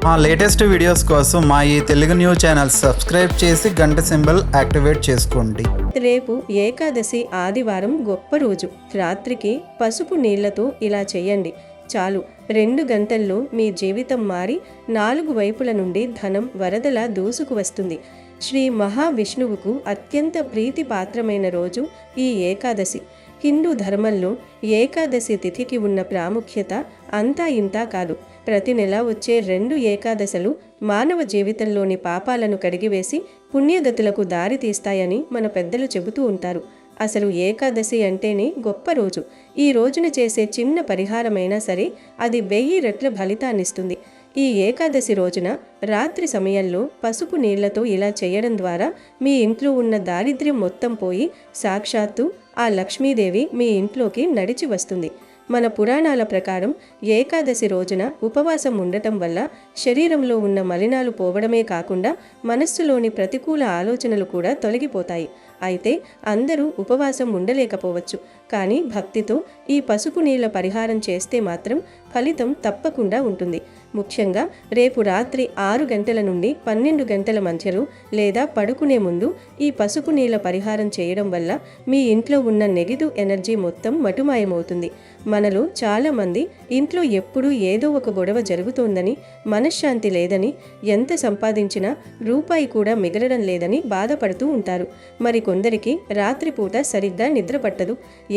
మా latest videos కోసం మా ఈ తెలుగు న్యూస్ ఛానల్ సబ్స్క్రైబ్ చేసి గంట సింబల్ యాక్టివేట్ చేసుకోండి. రేపు ఏకాదశి ఆదివారం గొప్ప రోజు. రాత్రికి పసుపు నీళ్లతో ఇలా చేయండి. చాలు 2 గంటల్లో మీ జీవితం మారి 4 వైపుల నుండి ధనం వరదలా దూసుకు వస్తుంది. శ్రీ మహావిష్ణువుకు అత్యంత ప్రీతిపాత్రమైన రోజు ఈ ఏకాదశి. హిందూ ధర్మంలో ఏకాదశి తిథికి ఉన్న ప్రాముఖ్యత అంతా ఇంతా కాదు. ప్రతి నెల వచ్చే 2 ఏకాదశలు మానవ జీవితంలోని పాపాలను కడిగివేసి పుణ్యగతులకు దారి తీస్తాయని మన పెద్దలు చెబుతూ ఉంటారు. అసలు ఏకాదశి అంటేనే గొప్ప రోజు. ఈ రోజున చేసే చిన్న పరిహారమైనా సరే అది 1000 రెట్ల ఫలితాన్నిస్తుంది. ఈ ఏకాదశి రోజున రాత్రి సమయంలో పసుపు నీళ్లతో ఇలా చేయడం ద్వారా మీ ఇంట్లో ఉన్న దారిద్ర్యం మొత్తం పోయి సాక్షాత్తు ఆ లక్ష్మీదేవి మీ ఇంట్లోకి నడిచి వస్తుంది. మన పురాణాల ప్రకారం ఏకాదశి రోజున ఉపవాసం ఉండటం వల్ల శరీరంలో ఉన్న మలినాలు పోవడమే కాకుండా మనస్సులోని ప్రతికూల ఆలోచనలు కూడా తొలగిపోతాయి. అయితే అందరూ ఉపవాసం ఉండలేకపోవచ్చు. కానీ భక్తితో ఈ పసుపు నీళ్ల పరిహారం చేస్తే మాత్రం ఫలితం తప్పకుండా ఉంటుంది. ముఖ్యంగా రేపు రాత్రి 6 గంటల నుండి 12 గంటల మధ్యలో లేదా పడుకునే ముందు ఈ పసుపు నీళ్ల పరిహారం చేయడం వల్ల మీ ఇంట్లో ఉన్న నెగిటివ్ ఎనర్జీ మొత్తం మటుమాయమవుతుంది. మనలో చాలామంది ఇంట్లో ఎప్పుడూ ఏదో ఒక గొడవ జరుగుతోందని, మనశ్శాంతి లేదని, ఎంత సంపాదించినా రూపాయి కూడా మిగలడం లేదని బాధపడుతూ ఉంటారు. మరి కొందరికి రాత్రిపూట సరిగ్గా నిద్ర పట్టదు.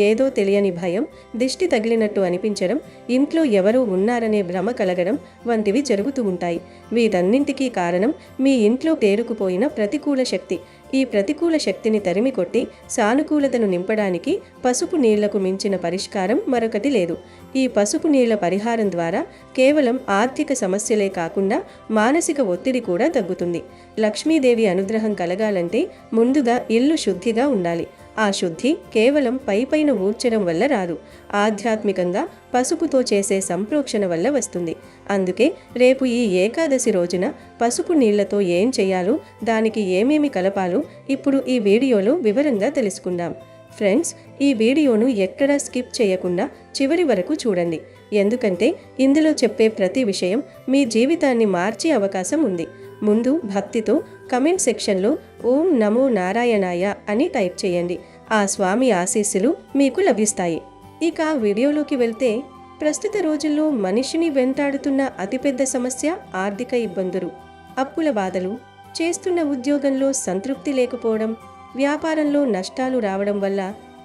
ఏదో తెలియని భయం, దిష్టి తగిలినట్టు అనిపించడం, ఇంట్లో ఎవరో ఉన్నారనే భ్రమ కలగడం వంటివి జరుగుతూ ఉంటాయి. వీటన్నింటికీ కారణం మీ ఇంట్లో పేరుకుపోయిన ప్రతికూల శక్తి. ఈ ప్రతికూల శక్తిని తరిమి కొట్టి సానుకూలతను నింపడానికి పసుపు నీళ్లకు మించిన పరిష్కారం మరొకటి లేదు. ఈ పసుపు నీళ్ల పరిహారం ద్వారా కేవలం ఆర్థిక సమస్యలే కాకుండా మానసిక ఒత్తిడి కూడా తగ్గుతుంది. లక్ష్మీదేవి అనుగ్రహం కలగాలంటే ముందుగా ఇల్లు శుద్ధిగా ఉండాలి. ఆ శుద్ధి కేవలం పైపైన ఊడ్చడం వల్ల రాదు. ఆధ్యాత్మికంగా పసుపుతో చేసే సంప్రోక్షణ వల్ల వస్తుంది. అందుకే రేపు ఈ ఏకాదశి రోజున పసుపు నీళ్లతో ఏం చేయాలో, దానికి ఏమేమి కలపాలో ఇప్పుడు ఈ వీడియోలో వివరంగా తెలుసుకుందాం. ఫ్రెండ్స్, ఈ వీడియోను ఎక్కడా స్కిప్ చేయకుండా చివరి వరకు చూడండి. ఎందుకంటే ఇందులో చెప్పే ప్రతి విషయం మీ జీవితాన్ని మార్చే అవకాశం ఉంది. ముందు భక్తితో కమెంట్ సెక్షన్లో ఓం నమో నారాయణాయ అని టైప్ చేయండి. ఆ స్వామి ఆశీస్సులు మీకు లభిస్తాయి. ఇక వీడియోలోకి వెళ్తే, ప్రస్తుత రోజుల్లో మనిషిని వెంటాడుతున్న అతిపెద్ద సమస్య ఆర్థిక ఇబ్బందులు, అప్పుల బాధలు, చేస్తున్న ఉద్యోగంలో సంతృప్తి లేకపోవడం, వ్యాపారంలో నష్టాలు రావడం వల్ల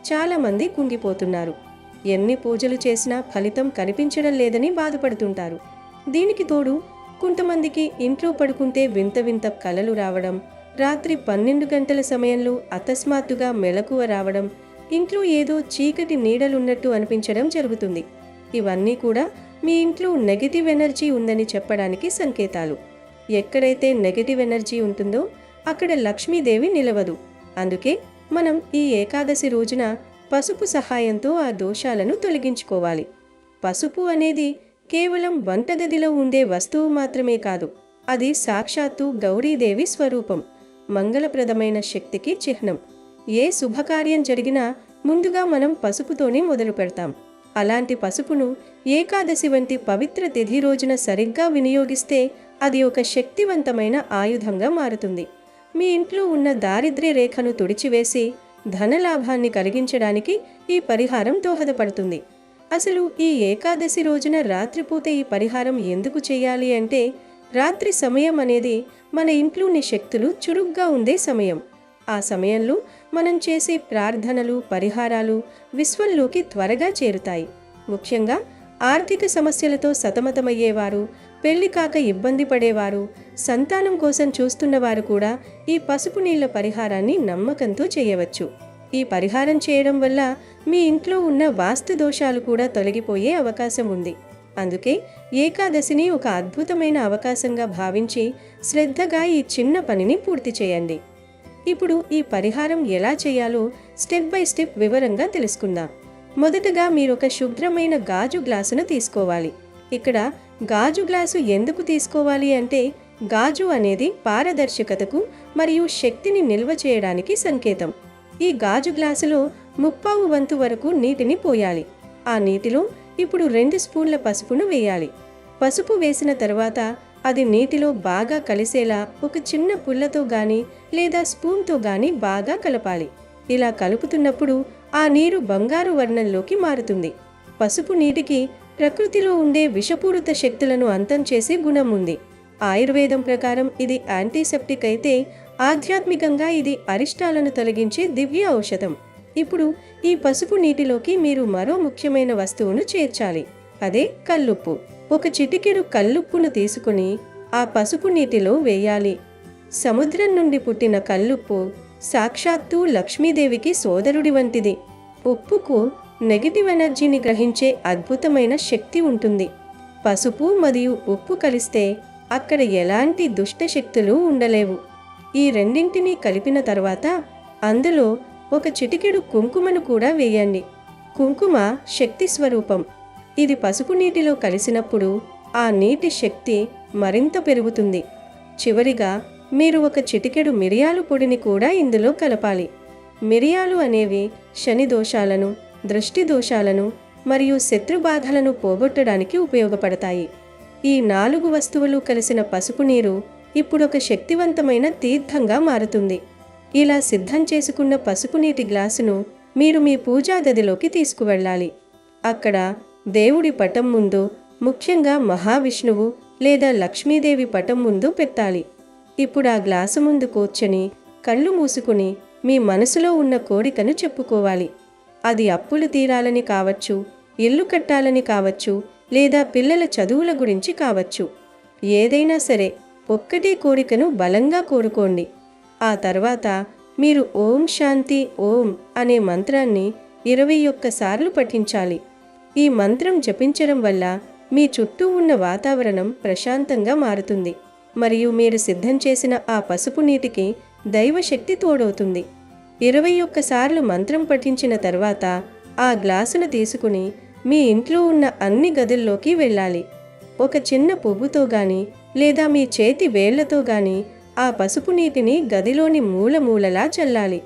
చాలామంది కుంగిపోతున్నారు. ఎన్ని పూజలు చేసినా ఫలితం కనిపించడం లేదని బాధపడుతుంటారు. దీనికి తోడు కొంతమందికి ఇంట్లో పడుకుంటే వింత వింత కలలు రావడం, రాత్రి 12 గంటల సమయంలో అకస్మాత్తుగా మెలకువ రావడం, ఇంట్లో ఏదో చీకటి నీడలున్నట్టు అనిపించడం జరుగుతుంది. ఇవన్నీ కూడా మీ ఇంట్లో నెగటివ్ ఎనర్జీ ఉందని చెప్పడానికి సంకేతాలు. ఎక్కడైతే నెగటివ్ ఎనర్జీ ఉంటుందో అక్కడ లక్ష్మీదేవి నిలవదు. అందుకే మనం ఈ ఏకాదశి రోజున పసుపు సహాయంతో ఆ దోషాలను తొలగించుకోవాలి. పసుపు అనేది కేవలం వంటగదిలో ఉండే వస్తువు మాత్రమే కాదు, అది సాక్షాత్తు గౌరీదేవి స్వరూపం, మంగళప్రదమైన శక్తికి చిహ్నం. ఏ శుభకార్యం జరిగినా ముందుగా మనం పసుపుతోనే మొదలు పెడతాం. అలాంటి పసుపును ఏకాదశి వంటి పవిత్ర తిథి రోజున సరిగ్గా వినియోగిస్తే అది ఒక శక్తివంతమైన ఆయుధంగా మారుతుంది. మీ ఇంట్లో ఉన్న దారిద్ర్య రేఖను తుడిచివేసి ధనలాభాన్ని కలిగించడానికి ఈ పరిహారం దోహదపడుతుంది. అసలు ఈ ఏకాదశి రోజున రాత్రిపూట ఈ పరిహారం ఎందుకు చేయాలి అంటే, రాత్రి సమయం అనేది మన ఇంట్లోని శక్తులు చురుగ్గా ఉండే సమయం. ఆ సమయంలో మనం చేసే ప్రార్థనలు, పరిహారాలు విశ్వంలోకి త్వరగా చేరుతాయి. ముఖ్యంగా ఆర్థిక సమస్యలతో సతమతమయ్యేవారు, పెళ్లి కాక ఇబ్బంది పడేవారు, సంతానం కోసం చూస్తున్నవారు కూడా ఈ పసుపు నీళ్ల పరిహారాన్ని నమ్మకంతో చేయవచ్చు. ఈ పరిహారం చేయడం వల్ల మీ ఇంట్లో ఉన్న వాస్తు దోషాలు కూడా తొలగిపోయే అవకాశం ఉంది. అందుకే ఏకాదశిని ఒక అద్భుతమైన అవకాశంగా భావించి శ్రద్ధగా ఈ చిన్న పనిని పూర్తి చేయండి. ఇప్పుడు ఈ పరిహారం ఎలా చేయాలో స్టెప్ బై స్టెప్ వివరంగా తెలుసుకుందాం. మొదటగా మీరు ఒక శుభ్రమైన గాజు గ్లాసును తీసుకోవాలి. ఇక్కడ గాజు గ్లాసు ఎందుకు తీసుకోవాలి అంటే, గాజు అనేది పారదర్శకతకు మరియు శక్తిని నిల్వ చేయడానికి సంకేతం. ఈ గాజు గ్లాసులో 3/4 వంతు వరకు నీటిని పోయాలి. ఆ నీటిలో ఇప్పుడు 2 స్పూన్ల పసుపును వేయాలి. పసుపు వేసిన తర్వాత అది నీటిలో బాగా కలిసేలా ఒక చిన్న పుల్లతో గాని లేదా స్పూన్తో గాని బాగా కలపాలి. ఇలా కలుపుతున్నప్పుడు ఆ నీరు బంగారు వర్ణంలోకి మారుతుంది. పసుపు నీటికి ప్రకృతిలో ఉండే విషపూరిత శక్తులను అంతం చేసే గుణం ఉంది. ఆయుర్వేదం ప్రకారం ఇది యాంటీసెప్టిక్ అయితే, ఆధ్యాత్మికంగా ఇది అరిష్టాలను తొలగించే దివ్య ఔషధం. ఇప్పుడు ఈ పసుపు నీటిలోకి మీరు మరో ముఖ్యమైన వస్తువును చేర్చాలి. అదే కల్లుప్పు. ఒక చిటికెడు కల్లుప్పును తీసుకుని ఆ పసుపు నీటిలో వేయాలి. సముద్రం నుండి పుట్టిన కల్లుప్పు సాక్షాత్తు లక్ష్మీదేవికి సోదరుడి వంటిది. ఉప్పుకు నెగిటివ్ ఎనర్జీని గ్రహించే అద్భుతమైన శక్తి ఉంటుంది. పసుపు మరియు ఉప్పు కలిస్తే అక్కడ ఎలాంటి దుష్ట శక్తులు ఉండలేవు. ఈ రెండింటినీ కలిపిన తర్వాత అందులో ఒక చిటికెడు కుంకుమను కూడా వేయండి. కుంకుమ శక్తి స్వరూపం. ఇది పసుపు నీటిలో కలిసినప్పుడు ఆ నీటి శక్తి మరింత పెరుగుతుంది. చివరిగా మీరు ఒక చిటికెడు మిరియాలు పొడిని కూడా ఇందులో కలపాలి. మిరియాలు అనేవి శని దోషాలను, దృష్టి దోషాలను మరియు శత్రుబాధలను పోగొట్టడానికి ఉపయోగపడతాయి. ఈ 4 వస్తువులు కలిసిన పసుపు నీరు ఇప్పుడు ఒక శక్తివంతమైన తీర్థంగా మారుతుంది. ఇలా సిద్ధం చేసుకున్న పసుపు నీటి గ్లాసును మీరు మీ పూజా గదిలోకి తీసుకువెళ్ళాలి. అక్కడ దేవుడి పటం ముందు, ముఖ్యంగా మహావిష్ణువు లేదా లక్ష్మీదేవి పటం ముందు పెట్టాలి. ఇప్పుడు ఆ గ్లాసు ముందు కూర్చొని కళ్ళు మూసుకుని మీ మనసులో ఉన్న కోరికను చెప్పుకోవాలి. అది అప్పులు తీరాలని కావచ్చు, ఇల్లు కట్టాలని కావచ్చు, లేదా పిల్లల చదువుల గురించి కావచ్చు. ఏదైనా సరే ఒక్కటే కోరికను బలంగా కోరుకోండి. ఆ తర్వాత మీరు ఓం శాంతి ఓం అనే మంత్రాన్ని 21 సార్లు పఠించాలి. ఈ మంత్రం జపించడం వల్ల మీ చుట్టూ ఉన్న వాతావరణం ప్రశాంతంగా మారుతుంది మరియు మీరు సిద్ధం చేసిన ఆ పసుపు నీటికి దైవశక్తి తోడవుతుంది. 21 సార్లు మంత్రం పఠించిన తర్వాత ఆ గ్లాసును తీసుకుని మీ ఇంట్లో ఉన్న అన్ని గదుల్లోకి వెళ్ళాలి. ఒక చిన్న పువ్వుతో గాని లేదా మీ చేతి వేళ్లతో గాని ఆ పసుపు నీటిని గదిలోని మూలలా చల్లాలి.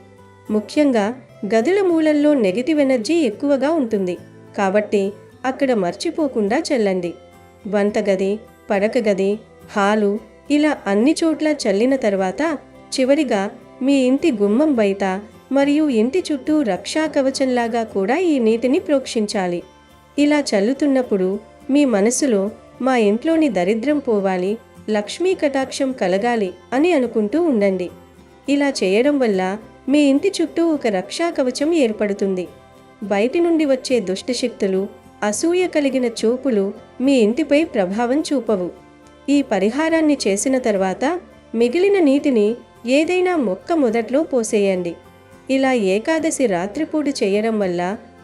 ముఖ్యంగా గదుల మూలల్లో నెగిటివ్ ఎనర్జీ ఎక్కువగా ఉంటుంది కాబట్టి అక్కడ మర్చిపోకుండా చల్లండి. వంటగది, పడక గది, హాలు ఇలా అన్ని చోట్ల చల్లిన తర్వాత చివరిగా మీ ఇంటి గుమ్మం బయట మరియు ఇంటి చుట్టూ రక్షా కవచంలాగా కూడా ఈ నీటిని ప్రోక్షించాలి. ఇలా చల్లుతున్నప్పుడు మీ మనసులో మా ఇంట్లోని దరిద్రం పోవాలి, లక్ష్మీ కటాక్షం కలగాలి అని అనుకుంటూ ఉండండి. ఇలా చేయడం వల్ల మీ ఇంటి చుట్టూ ఒక రక్షా కవచం ఏర్పడుతుంది. బయటి నుండి వచ్చే దుష్టశక్తులు, అసూయ కలిగిన చూపులు మీ ఇంటిపై ప్రభావం చూపవు. ఈ పరిహారాన్ని చేసిన తర్వాత మిగిలిన నీటిని ఏదైనా మొక్క మొదట్లో పోసేయండి. ఇలా ఏకాదశి రాత్రిపూట చేయడం వల్ల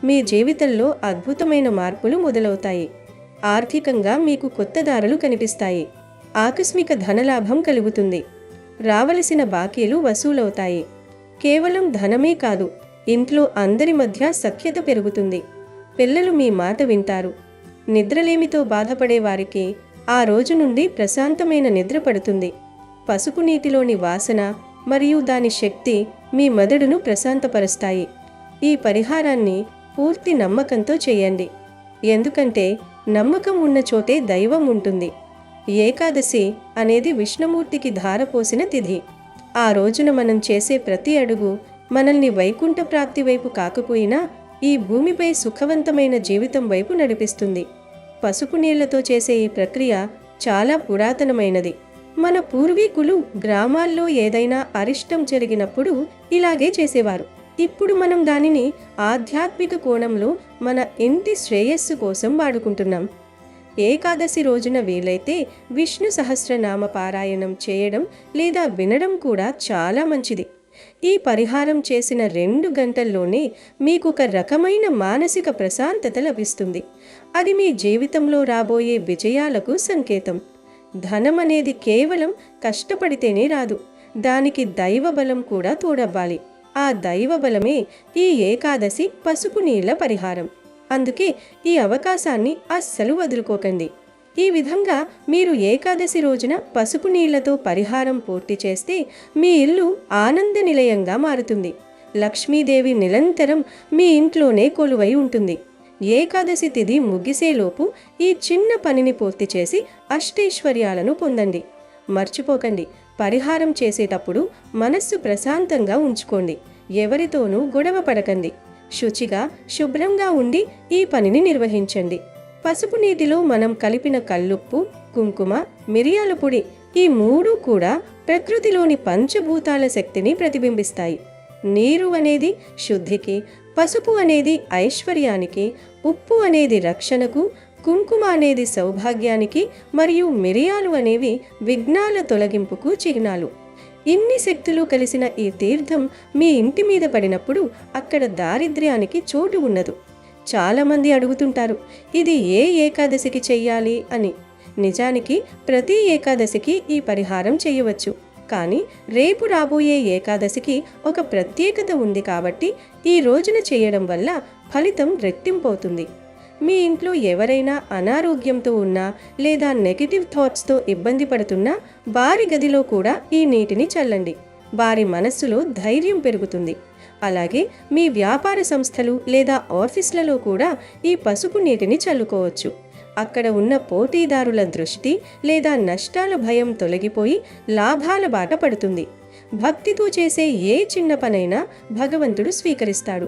మీ జీవితంలో అద్భుతమైన మార్పులు మొదలవుతాయి. ఆర్థికంగా మీకు కొత్త దారులు కనిపిస్తాయి. ఆకస్మిక ధనలాభం కలుగుతుంది. రావలసిన బాకీలు వసూలవుతాయి. కేవలం ధనమే కాదు, ఇంట్లో అందరి మధ్య సఖ్యత పెరుగుతుంది. పిల్లలు మీ మాట వింటారు. నిద్రలేమితో బాధపడే వారికి ఆ రోజు నుండి ప్రశాంతమైన నిద్ర పడుతుంది. పసుపు నీటిలోని వాసన మరియు దాని శక్తి మీ మెదడును ప్రశాంతపరుస్తాయి. ఈ పరిహారాన్ని పూర్తి నమ్మకంతో చేయండి. ఎందుకంటే నమ్మకం ఉన్న చోటే దైవం ఉంటుంది. ఏకాదశి అనేది విష్ణుమూర్తికి ధారపోసిన తిథి. ఆ రోజున మనం చేసే ప్రతి అడుగు మనల్ని వైకుంఠ ప్రాప్తి వైపు కాకపోయినా ఈ భూమిపై సుఖవంతమైన జీవితం వైపు నడిపిస్తుంది. పసుపు నీళ్లతో చేసే ఈ ప్రక్రియ చాలా పురాతనమైనది. మన పూర్వీకులు గ్రామాల్లో ఏదైనా అరిష్టం జరిగినప్పుడు ఇలాగే చేసేవారు. ఇప్పుడు మనం దానిని ఆధ్యాత్మిక కోణంలో మన ఇంటి శ్రేయస్సు కోసం వాడుకుంటున్నాం. ఏకాదశి రోజున వీలైతే విష్ణు సహస్రనామ పారాయణం చేయడం లేదా వినడం కూడా చాలా మంచిది. ఈ పరిహారం చేసిన 2 గంటల్లోనే మీకు ఒక రకమైన మానసిక ప్రశాంతత లభిస్తుంది. అది మీ జీవితంలో రాబోయే విజయాలకు సంకేతం. ధనం అనేది కేవలం కష్టపడితేనే రాదు, దానికి దైవ బలం కూడా తోడవ్వాలి. ఆ దైవ బలమే ఈ ఏకాదశి పసుపు నీళ్ల పరిహారం. అందుకే ఈ అవకాశాన్ని అస్సలు వదులుకోకండి. ఈ విధంగా మీరు ఏకాదశి రోజున పసుపు నీళ్లతో పరిహారం పూర్తి చేస్తే మీ ఇల్లు ఆనంద నిలయంగా మారుతుంది. లక్ష్మీదేవి నిరంతరం మీ ఇంట్లోనే కొలువై ఉంటుంది. ఏకాదశి తిథి ముగిసేలోపు ఈ చిన్న పనిని పూర్తి చేసి అష్టైశ్వర్యాలను పొందండి. మర్చిపోకండి, పరిహారం చేసేటప్పుడు మనస్సు ప్రశాంతంగా ఉంచుకోండి. ఎవరితోనూ గొడవ పడకండి. శుచిగా, శుభ్రంగా ఉండి ఈ పనిని నిర్వహించండి. పసుపు నీటిలో మనం కలిపిన కల్లుప్పు, కుంకుమ, మిరియాల పొడి ఈ మూడు కూడా ప్రకృతిలోని పంచభూతాల శక్తిని ప్రతిబింబిస్తాయి. నీరు అనేది శుద్ధికి, పసుపు అనేది ఐశ్వర్యానికి, ఉప్పు అనేది రక్షణకు, కుంకుమ అనేది సౌభాగ్యానికి మరియు మిరియాలు అనేవి విఘ్నాల తొలగింపుకు చిహ్నాలు. ఇన్ని శక్తులు కలిసిన ఈ తీర్థం మీ ఇంటి మీద పడినప్పుడు అక్కడ దారిద్ర్యానికి చోటు ఉండదు. చాలామంది అడుగుతుంటారు, ఇది ఏ ఏకాదశికి చెయ్యాలి అని. నిజానికి ప్రతి ఏకాదశికి ఈ పరిహారం చేయవచ్చు. కానీ రేపు రాబోయే ఏకాదశికి ఒక ప్రత్యేకత ఉంది కాబట్టి ఈ రోజున చేయడం వల్ల ఫలితం రెట్టింపవుతుంది. మీ ఇంట్లో ఎవరైనా అనారోగ్యంతో ఉన్నా లేదా నెగిటివ్ థాట్స్తో ఇబ్బంది పడుతున్నా వారి గదిలో కూడా ఈ నీటిని చల్లండి. వారి మనస్సులో ధైర్యం పెరుగుతుంది. అలాగే మీ వ్యాపార సంస్థలు లేదా ఆఫీసులలో కూడా ఈ పసుపు నీటిని చల్లుకోవచ్చు. అక్కడ ఉన్న పోటీదారుల దృష్టి లేదా నష్టాల భయం తొలగిపోయి లాభాల బాట పడుతుంది. భక్తితో చేసే ఏ చిన్న పనైనా భగవంతుడు స్వీకరిస్తాడు.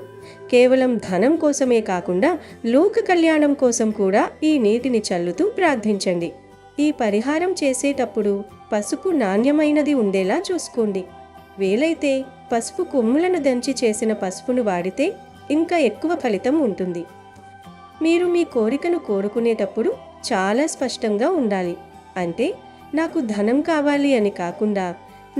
కేవలం ధనం కోసమే కాకుండా లోక కళ్యాణం కోసం కూడా ఈ నీటిని చల్లుతూ ప్రార్థించండి. ఈ పరిహారం చేసేటప్పుడు పసుపు నాణ్యమైనది ఉండేలా చూసుకోండి. వీలైతే పసుపు కొమ్ములను దంచి చేసిన పసుపును వాడితే ఇంకా ఎక్కువ ఫలితం ఉంటుంది. మీరు మీ కోరికను కోరుకునేటప్పుడు చాలా స్పష్టంగా ఉండాలి. అంటే నాకు ధనం కావాలి అని కాకుండా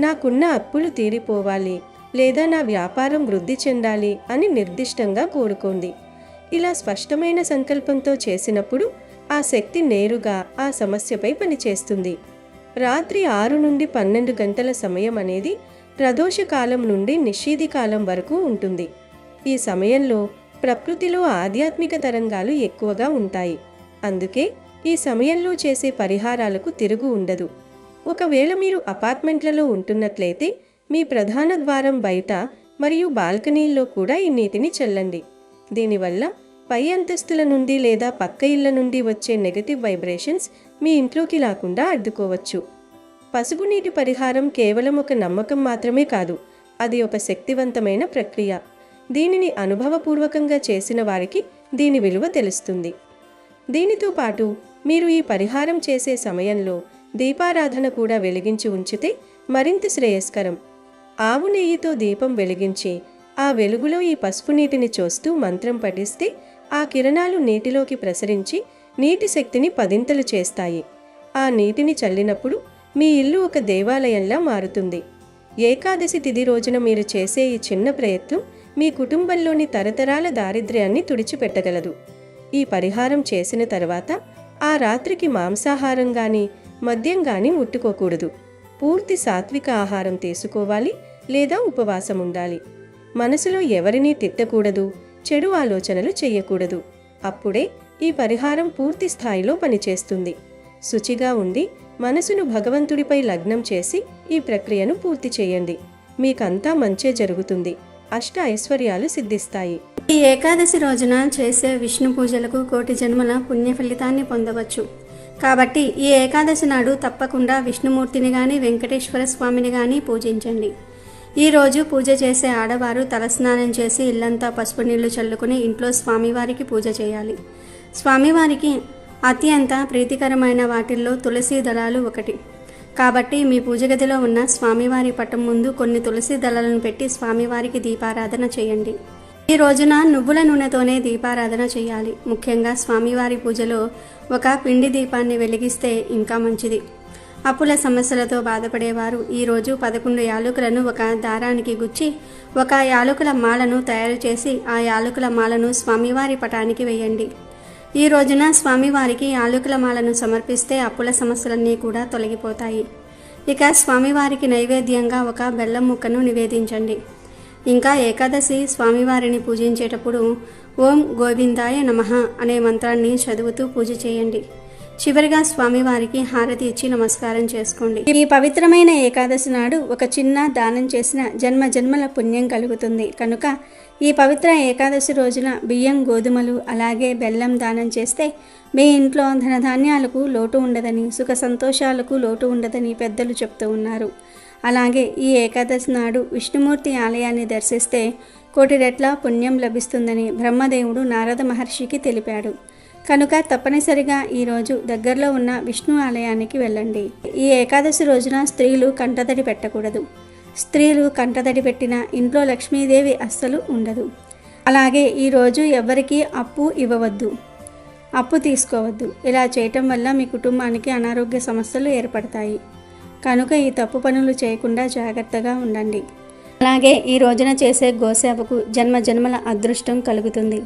నాకున్న అప్పులు తీరిపోవాలి లేదా నా వ్యాపారం వృద్ధి చెందాలి అని నిర్దిష్టంగా కోరుకోండి. ఇలా స్పష్టమైన సంకల్పంతో చేసినప్పుడు ఆ శక్తి నేరుగా ఆ సమస్యపై పనిచేస్తుంది. రాత్రి 6 నుండి 12 గంటల సమయం అనేది ప్రదోష కాలం నుండి నిషీధి కాలం వరకు ఉంటుంది. ఈ సమయంలో ప్రకృతిలో ఆధ్యాత్మిక తరంగాలు ఎక్కువగా ఉంటాయి. అందుకే ఈ సమయంలో చేసే పరిహారాలకు తిరుగు ఉండదు. ఒకవేళ మీరు అపార్ట్మెంట్లలో ఉంటున్నట్లయితే మీ ప్రధాన ద్వారం బయట మరియు బాల్కనీల్లో కూడా ఈ నీటిని చల్లండి. దీనివల్ల పై అంతస్తుల నుండి లేదా పక్క ఇళ్ల నుండి వచ్చే నెగటివ్ వైబ్రేషన్స్ మీ ఇంట్లోకి రాకుండా అడ్డుకోవచ్చు. పసుపు నీటి పరిహారం కేవలం ఒక నమ్మకం మాత్రమే కాదు, అది ఒక శక్తివంతమైన ప్రక్రియ. దీనిని అనుభవపూర్వకంగా చేసిన వారికి దీని విలువ తెలుస్తుంది. దీనితో పాటు మీరు ఈ పరిహారం చేసే సమయంలో దీపారాధన కూడా వెలిగించి ఉంచితే మరింత శ్రేయస్కరం. ఆవు నెయ్యితో దీపం వెలిగించి ఆ వెలుగులో ఈ పసుపు నీటిని చూస్తూ మంత్రం పఠిస్తే ఆ కిరణాలు నీటిలోకి ప్రసరించి నీటి శక్తిని పదింతలు చేస్తాయి. ఆ నీటిని చల్లినప్పుడు మీ ఇల్లు ఒక దేవాలయంలా మారుతుంది. ఏకాదశి తిథి రోజున మీరు చేసే ఈ చిన్న ప్రయత్నం మీ కుటుంబంలోని తరతరాల దారిద్ర్యాన్ని తుడిచిపెట్టగలదు. ఈ పరిహారం చేసిన తర్వాత ఆ రాత్రికి మాంసాహారం కానీ మద్యం కానీ ముట్టుకోకూడదు. పూర్తి సాత్విక ఆహారం తీసుకోవాలి లేదా ఉపవాసం ఉండాలి. మనసులో ఎవరినీ తిట్టకూడదు, చెడు ఆలోచనలు చెయ్యకూడదు. అప్పుడే ఈ పరిహారం పూర్తి స్థాయిలో పనిచేస్తుంది. శుచిగా ఉండి మనసును భగవంతుడిపై లగ్నం చేసి ఈ ప్రక్రియను పూర్తి చేయండి. మీకంతా మంచే జరుగుతుంది. అష్ట ఐశ్వర్యాలు సిద్ధిస్తాయి. ఈ ఏకాదశి రోజున చేసే విష్ణు పూజలకు కోటి జన్మల పుణ్య ఫలితాన్ని పొందవచ్చు. కాబట్టి ఈ ఏకాదశి నాడు తప్పకుండా విష్ణుమూర్తిని కానీ వెంకటేశ్వర స్వామిని కానీ పూజించండి. ఈరోజు పూజ చేసే ఆడవారు తలస్నానం చేసి ఇల్లంతా పసుపు నీళ్లు చల్లుకుని ఇంట్లో స్వామివారికి పూజ చేయాలి. స్వామివారికి అత్యంత ప్రీతికరమైన వాటిల్లో తులసి దళాలు ఒకటి. కాబట్టి మీ పూజ గదిలో ఉన్న స్వామివారి పటం ముందు కొన్ని తులసి దళాలను పెట్టి స్వామివారికి దీపారాధన చేయండి. ఈ రోజున నువ్వుల నూనెతోనే దీపారాధన చేయాలి. ముఖ్యంగా స్వామివారి పూజలో ఒక పిండి దీపాన్ని వెలిగిస్తే ఇంకా మంచిది. అప్పుల సమస్యలతో బాధపడేవారు ఈరోజు 11 యాలకులను ఒక దారానికి గుచ్చి ఒక యాలకుల మాలను తయారు చేసి ఆ యాలకుల మాలను స్వామివారి పటానికి వేయండి. ఈ రోజున స్వామివారికి యాలకుల మాలను సమర్పిస్తే అప్పుల సమస్యలన్నీ కూడా తొలగిపోతాయి. ఇక స్వామివారికి నైవేద్యంగా ఒక బెల్లం ముక్కను నివేదించండి. ఇంకా ఏకాదశి స్వామివారిని పూజించేటప్పుడు ఓం గోవిందాయ నమః అనే మంత్రాన్ని చదువుతూ పూజ చేయండి. చివరిగా స్వామివారికి హారతి ఇచ్చి నమస్కారం చేసుకోండి. ఈ పవిత్రమైన ఏకాదశి నాడు ఒక చిన్న దానం చేసిన జన్మ జన్మల పుణ్యం కలుగుతుంది కనుక ఈ పవిత్ర ఏకాదశి రోజున బియ్యం, గోధుమలు అలాగే బెల్లం దానం చేస్తే మీ ఇంట్లో ధనధాన్యాలకు లోటు ఉండదని, సుఖ సంతోషాలకు లోటు ఉండదని పెద్దలు చెప్తూ ఉన్నారు. అలాగే ఈ ఏకాదశి నాడు విష్ణుమూర్తి ఆలయాన్ని దర్శిస్తే 1,000,000 రెట్ల పుణ్యం లభిస్తుందని బ్రహ్మదేవుడు నారద మహర్షికి తెలిపాడు. కనుక తప్పనిసరిగా ఈరోజు దగ్గరలో ఉన్న విష్ణు ఆలయానికి వెళ్ళండి. ఈ ఏకాదశి రోజున స్త్రీలు కంటతడి పెట్టకూడదు. స్త్రీలు కంటతడి పెట్టిన ఇంట్లో లక్ష్మీదేవి అస్సలు ఉండదు. అలాగే ఈరోజు ఎవ్వరికీ అప్పు ఇవ్వవద్దు, అప్పు తీసుకోవద్దు. ఇలా చేయటం వల్ల మీ కుటుంబానికి అనారోగ్య సమస్యలు ఏర్పడతాయి. కనుక ఈ తప్పు పనులు చేయకుండా జాగ్రత్తగా ఉండండి. అలాగే ఈ రోజున చేసే గోసేవకు జన్మ జన్మల అదృష్టం కలుగుతుంది.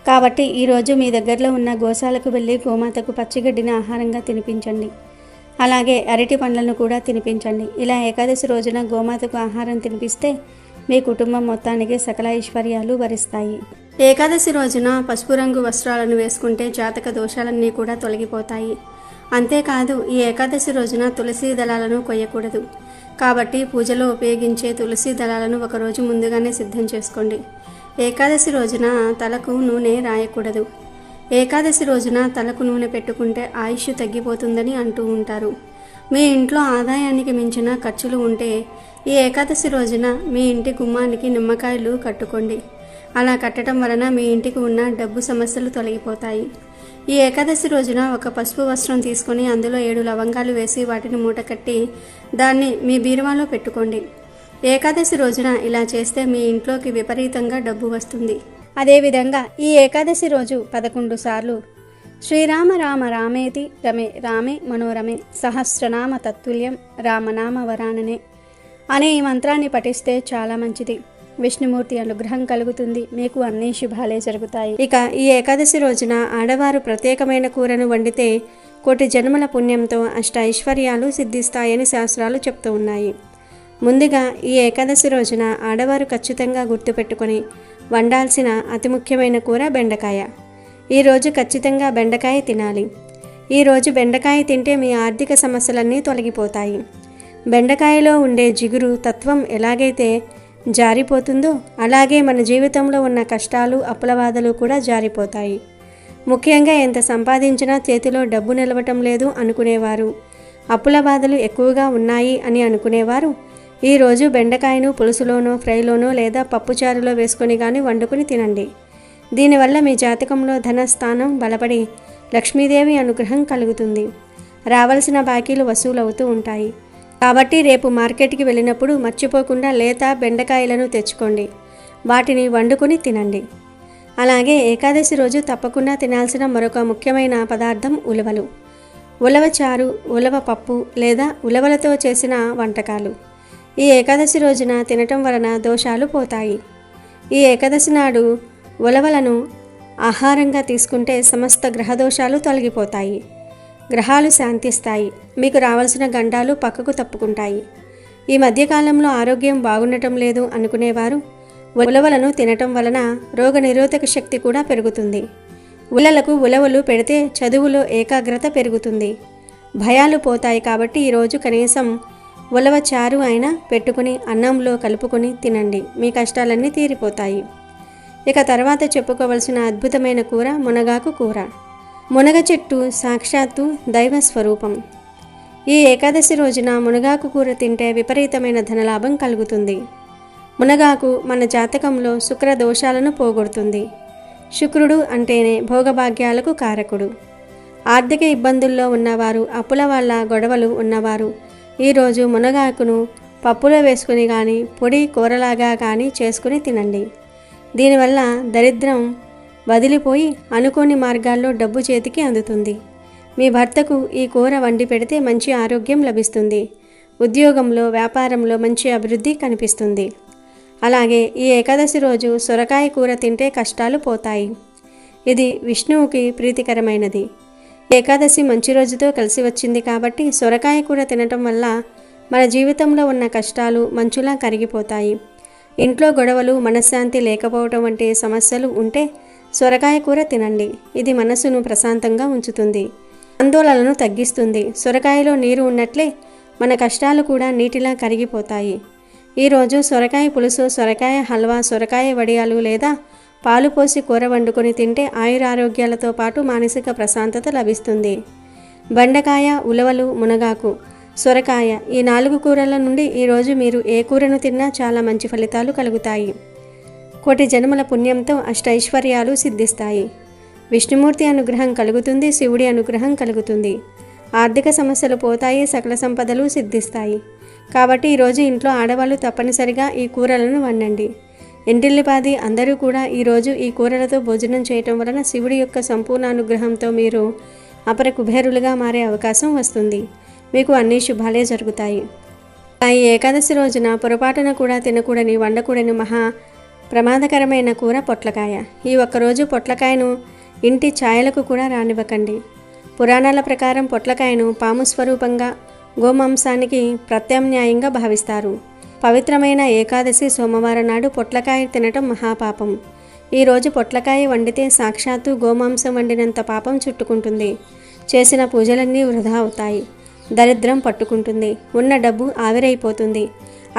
కాబట్టి ఈరోజు మీ దగ్గరలో ఉన్న గోశాలకు వెళ్ళి గోమాతకు పచ్చిగడ్డిని ఆహారంగా తినిపించండి. అలాగే అరటి పండ్లను కూడా తినిపించండి. ఇలా ఏకాదశి రోజున గోమాతకు ఆహారం తినిపిస్తే మీ కుటుంబం మొత్తానికి సకల ఐశ్వర్యాలు వరిస్తాయి. ఏకాదశి రోజున పసుపు రంగు వస్త్రాలను వేసుకుంటే జాతక దోషాలన్నీ కూడా తొలగిపోతాయి. అంతేకాదు ఈ ఏకాదశి రోజున తులసి దళాలను కొయ్యకూడదు. కాబట్టి పూజలో ఉపయోగించే తులసి దళాలను ఒకరోజు ముందుగానే సిద్ధం చేసుకోండి. ఏకాదశి రోజున తలకు నూనె రాయకూడదు. ఏకాదశి రోజున తలకు నూనె పెట్టుకుంటే ఆయుష్ తగ్గిపోతుందని అంటూ ఉంటారు. మీ ఇంట్లో ఆదాయానికి మించిన ఖర్చులు ఉంటే ఈ ఏకాదశి రోజున మీ ఇంటి గుమ్మానికి నిమ్మకాయలు కట్టుకోండి. అలా కట్టడం వలన మీ ఇంటికి ఉన్న డబ్బు సమస్యలు తొలగిపోతాయి. ఈ ఏకాదశి రోజున ఒక పసుపు వస్త్రం తీసుకొని అందులో 7 లవంగాలు వేసి వాటిని మూట కట్టి దాన్ని మీ బీరువాలో పెట్టుకోండి. ఏకాదశి రోజున ఇలా చేస్తే మీ ఇంట్లోకి విపరీతంగా డబ్బు వస్తుంది. అదేవిధంగా ఈ ఏకాదశి రోజు 11 సార్లు శ్రీరామ రామ రామేతి రమే రామే మనోరమే సహస్రనామ తత్తుల్యం రామనామ వరాననే అనే ఈ మంత్రాన్ని పఠిస్తే చాలా మంచిది. విష్ణుమూర్తి అనుగ్రహం కలుగుతుంది. మీకు అన్ని శుభాలే జరుగుతాయి. ఇక ఈ ఏకాదశి రోజున ఆడవారు ప్రత్యేకమైన కూరను వండితే 1,000,000 జన్మల పుణ్యంతో అష్ట ఐశ్వర్యాలు సిద్ధిస్తాయని శాస్త్రాలు చెప్తూ ఉన్నాయి. ముందుగా ఈ ఏకాదశి రోజున ఆడవారు ఖచ్చితంగా గుర్తుపెట్టుకొని వండాల్సిన అతి ముఖ్యమైన కూర బెండకాయ. ఈరోజు ఖచ్చితంగా బెండకాయ తినాలి. ఈరోజు బెండకాయ తింటే మీ ఆర్థిక సమస్యలన్నీ తొలగిపోతాయి. బెండకాయలో ఉండే జిగురు తత్వం ఎలాగైతే జారిపోతుందో అలాగే మన జీవితంలో ఉన్న కష్టాలు, అప్పుల బాధలు కూడా జారిపోతాయి. ముఖ్యంగా ఎంత సంపాదించినా చేతిలో డబ్బు నిలవటం లేదు అనుకునేవారు, అప్పుల బాధలు ఎక్కువగా ఉన్నాయి అని అనుకునేవారు ఈరోజు బెండకాయను పులుసులోనో, ఫ్రైలోనో లేదా పప్పుచారులో వేసుకొని కానీ వండుకొని తినండి. దీనివల్ల మీ జాతకంలో ధనస్థానం బలపడి లక్ష్మీదేవి అనుగ్రహం కలుగుతుంది. రావాల్సిన బాకీలు వసూలవుతూ ఉంటాయి. కాబట్టి రేపు మార్కెట్కి వెళ్ళినప్పుడు మర్చిపోకుండా లేత బెండకాయలను తెచ్చుకోండి. వాటిని వండుకొని తినండి. అలాగే ఏకాదశి రోజు తప్పకుండా తినాల్సిన మరొక ముఖ్యమైన పదార్థం ఉలవలు. ఉలవ చారు, ఉలవ పప్పు లేదా ఉలవలతో చేసిన వంటకాలు ఈ ఏకాదశి రోజున తినటం వలన దోషాలు పోతాయి. ఈ ఏకాదశి నాడు ఉలవలను ఆహారంగా తీసుకుంటే సమస్త గ్రహదోషాలు తొలగిపోతాయి. గ్రహాలు శాంతిస్తాయి. మీకు రావాల్సిన గండాలు పక్కకు తప్పుకుంటాయి. ఈ మధ్యకాలంలో ఆరోగ్యం బాగుండటం లేదు అనుకునేవారు ఉలవలను తినటం వలన రోగనిరోధక శక్తి కూడా పెరుగుతుంది. ఉలలకు ఉలవలు పెడితే చదువులో ఏకాగ్రత పెరుగుతుంది. భయాలు పోతాయి. కాబట్టి ఈరోజు కనీసం ఉలవ చారు అయినా పెట్టుకుని అన్నంలో కలుపుకొని తినండి. మీ కష్టాలన్నీ తీరిపోతాయి. ఇక తర్వాత చెప్పుకోవలసిన అద్భుతమైన కూర మునగాకు కూర. మునగ చెట్టు సాక్షాత్తు దైవ స్వరూపం. ఈ ఏకాదశి రోజున మునగాకు కూర తింటే విపరీతమైన ధనలాభం కలుగుతుంది. మునగాకు మన జాతకంలో శుక్ర దోషాలను పోగొడుతుంది. శుక్రుడు అంటేనే భోగభాగ్యాలకు కారకుడు. ఆర్థిక ఇబ్బందుల్లో ఉన్నవారు, అప్పుల వల్ల గొడవలు ఉన్నవారు ఈరోజు మునగాకును పప్పులో వేసుకుని కానీ పొడి కూరలాగా కానీ చేసుకుని తినండి. దీనివల్ల దరిద్రం వదిలిపోయి అనుకోని మార్గాల్లో డబ్బు చేతికి అందుతుంది. మీ భర్తకు ఈ కూర వండి పెడితే మంచి ఆరోగ్యం లభిస్తుంది. ఉద్యోగంలో, వ్యాపారంలో మంచి అభివృద్ధి కనిపిస్తుంది. అలాగే ఈ ఏకాదశి రోజు సొరకాయ కూర తింటే కష్టాలు పోతాయి. ఇది విష్ణువుకి ప్రీతికరమైనది. ఏకాదశి మంచి రోజుతో కలిసి వచ్చింది కాబట్టి సొరకాయ కూర తినటం వల్ల మన జీవితంలో ఉన్న కష్టాలు మంచులా కరిగిపోతాయి. ఇంట్లో గొడవలు, మనశ్శాంతి లేకపోవటం వంటి సమస్యలు ఉంటే సొరకాయ కూర తినండి. ఇది మనసును ప్రశాంతంగా ఉంచుతుంది. ఆందోళనను తగ్గిస్తుంది. సొరకాయలో నీరు ఉన్నట్లే మన కష్టాలు కూడా నీటిలా కరిగిపోతాయి. ఈరోజు సొరకాయ పులుసు, సొరకాయ హల్వా, సొరకాయ వడియాలు లేదా పాలు పోసి కూర వండుకొని తింటే ఆయురారోగ్యాలతో పాటు మానసిక ప్రశాంతత లభిస్తుంది. బెండకాయ, ఉలవలు, మునగాకు, సొరకాయ ఈ 4 కూరల నుండి ఈరోజు మీరు ఏ కూరను తిన్నా చాలా మంచి ఫలితాలు కలుగుతాయి. కోటి జన్మల పుణ్యంతో అష్టైశ్వర్యాలు సిద్ధిస్తాయి. విష్ణుమూర్తి అనుగ్రహం కలుగుతుంది, శివుడి అనుగ్రహం కలుగుతుంది. ఆర్థిక సమస్యలు పోతాయి, సకల సంపదలు సిద్ధిస్తాయి. కాబట్టి ఈరోజు ఇంట్లో ఆడవాళ్ళు తప్పనిసరిగా ఈ కూరలను వండండి. ఇంటిల్లిపాది అందరూ కూడా ఈరోజు ఈ కూరలతో భోజనం చేయటం వలన శివుడి యొక్క సంపూర్ణ అనుగ్రహంతో మీరు అపర కుబేరులుగా మారే అవకాశం వస్తుంది. మీకు అన్ని శుభాలే జరుగుతాయి. ఈ ఏకాదశి రోజున పొరపాటున కూడా తినకూడని, వండకూడని మహా ప్రమాదకరమైన కూర పొట్లకాయ. ఈ ఒక్కరోజు పొట్లకాయను ఇంటి ఛాయలకు కూడా రానివ్వకండి. పురాణాల ప్రకారం పొట్లకాయను పాము స్వరూపంగా, గోమాంసానికి ప్రత్యామ్నాయంగా భావిస్తారు. పవిత్రమైన ఏకాదశి సోమవారం నాడు పొట్లకాయ తినటం మహాపాపం. ఈరోజు పొట్లకాయ వండితే సాక్షాత్తు గోమాంసం వండినంత పాపం చుట్టుకుంటుంది. చేసిన పూజలన్నీ వృధా అవుతాయి. దరిద్రం పట్టుకుంటుంది. ఉన్న డబ్బు ఆవిరైపోతుంది.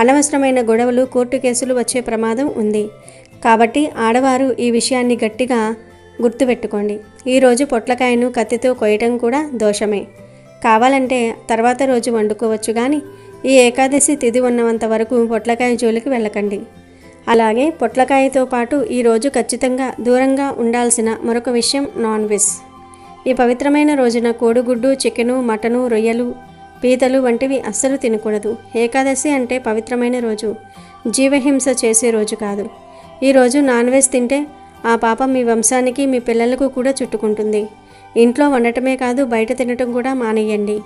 అనవసరమైన గొడవలు, కోర్టు కేసులు వచ్చే ప్రమాదం ఉంది. కాబట్టి ఆడవారు ఈ విషయాన్ని గట్టిగా గుర్తుపెట్టుకోండి. ఈరోజు పొట్లకాయను కత్తితో కొయ్యటం కూడా దోషమే. కావాలంటే తర్వాత రోజు వండుకోవచ్చు, కానీ ఈ ఏకాదశి తిథి ఉన్నంత వరకు పొట్లకాయ జోలికి వెళ్ళకండి. అలాగే పొట్లకాయతో పాటు ఈరోజు ఖచ్చితంగా దూరంగా ఉండాల్సిన మరొక విషయం నాన్ వెజ్. ఈ పవిత్రమైన రోజున కోడిగుడ్డు, చికెను, మటను, రొయ్యలు, పీతలు వంటివి అస్సలు తినకూడదు. ఏకాదశి అంటే పవిత్రమైన రోజు, జీవహింస చేసే రోజు కాదు. ఈరోజు నాన్ వెజ్ తింటే ఆ పాపం మీ వంశానికి, మీ పిల్లలకు కూడా చుట్టుకుంటుంది. ఇంట్లో వండటమే కాదు, బయట తినటం కూడా మానేయండి.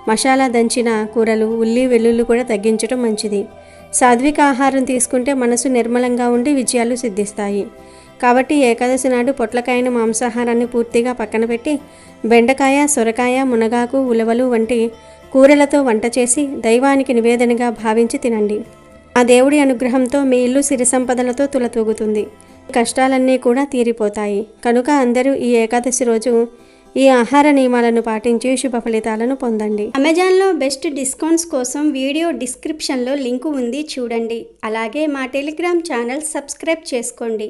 మసాలా దంచిన కూరలు, ఉల్లి వెల్లుల్లి కూడా తగ్గించడం మంచిది. సాత్విక ఆహారం తీసుకుంటే మనసు నిర్మలంగా ఉండి విజయాలు సిద్ధిస్తాయి. కాబట్టి ఏకాదశి నాడు పొట్లకాయను, మాంసాహారాన్ని పూర్తిగా పక్కన పెట్టి బెండకాయ, సొరకాయ, మునగాకు, ఉలవలు వంటి కూరలతో వంట చేసి దైవానికి నివేదనగా భావించి తినండి. ఆ దేవుడి అనుగ్రహంతో మీ ఇల్లు సిరి సంపదలతో తులతూగుతుంది. కష్టాలన్నీ కూడా తీరిపోతాయి. కనుక అందరూ ఈ ఏకాదశి రోజు ఈ ఆహార నియమాలను పాటించి శుభ ఫలితాలను పొందండి. అమెజాన్లో బెస్ట్ డిస్కౌంట్స్ కోసం వీడియో డిస్క్రిప్షన్లో లింకు ఉంది, చూడండి. అలాగే మా టెలిగ్రామ్ ఛానల్ సబ్స్క్రైబ్ చేసుకోండి.